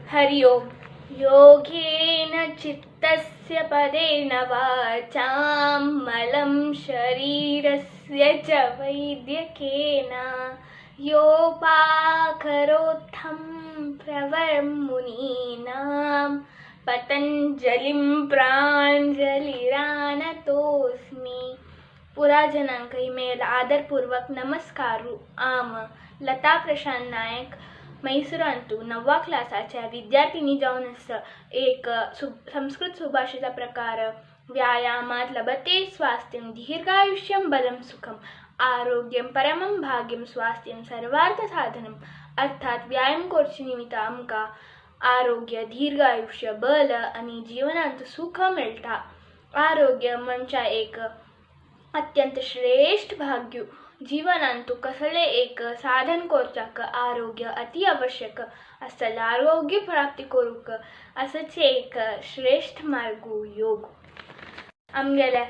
हरि ओम। योगेन चित्तस्य पदेन वाचां मलं शरीरस्य च वैद्यकेन योपाकरोत्थं प्रवरमुनीनां पतंजलिं प्राञ्जलिरानतोऽस्मि। पुराजनांकही मेल आदरपूर्वक नमस्कारू आम लता प्रशांत नायक मैसूरांतू 9वा क्लासाच्या विद्यार्थिनी जाऊन एक संस्कृत सुभाषिता प्रकार व्यायामात लभते स्वास्थ्यं दीर्घायुष्यं बलं सुखम आरोग्यं परमं भाग्यं स्वास्थ्यं सर्वार्थ साधनम। अर्थात व्यायाम करची निमित्त आमका आरोग्य दीर्घायुष्य बल आणि जीवनांत सुख मिळता। आरोग्य म्हणजे एक अत्यंत श्रेष्ठ भाग्य जीवनांतू कसले एक साधन करचाक आरोग्य अति आवश्यक असला। आरोग्य प्राप्ती करूक असच एक श्रेष्ठ मार्ग योग। आमगेल्या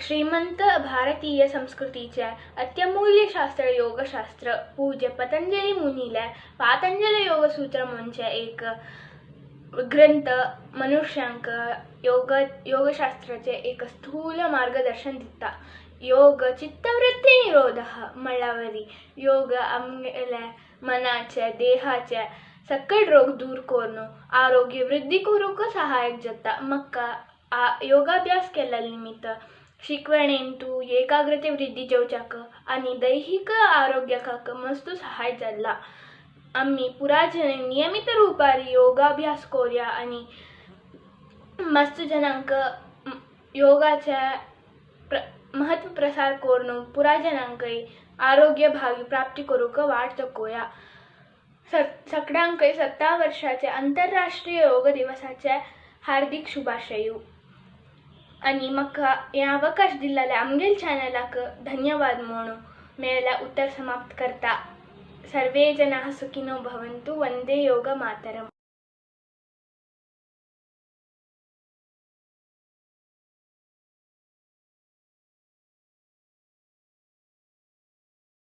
श्रीमंत भारतीय संस्कृतीचे अत्यमूल्य शास्त्र योगशास्त्र पूज्य पतंजली मुनीले पातंजल योग सूत्र म्हणजे एक ग्रंथ मनुष्यांक योगशास्त्राचे एक स्थूल मार्गदर्शन दिता। योग चित्तवृत्ती निरोधः म्हणल्यावरी योग आमगेल्या मनाचे देहाचे सकल रोग दूर करून आरोग्य वृद्धी करूक सहायक जाता। मक्का योगाभ्यास केल्या निमित्त शिकवणेंतू एकाग्रते वृद्धी जेवच्याक आणि दैहिक आरोग्याक मस्त सहाय जाला। आम्ही पुराजने नियमित रूपारी योगाभ्यास करूया आणि मस्त जनांक योगाच्या महत्व प्रसार करून पुराजनांकही आरोग्य भावी प्राप्ती करूक वाट चकोया। सगळ्यांकही 17 वर्षाचे आंतरराष्ट्रीय योग दिवसाचे हार्दिक शुभाशयू। आणि म्हाका हे अवकाश दिलेल्या आमगेल चॅनलाक धन्यवाद म्हणून मेळ्ळेले उत्तर समाप्त करता। सर्वे जनाः सुखिनो भवन्तु। वंदे योग मातरम।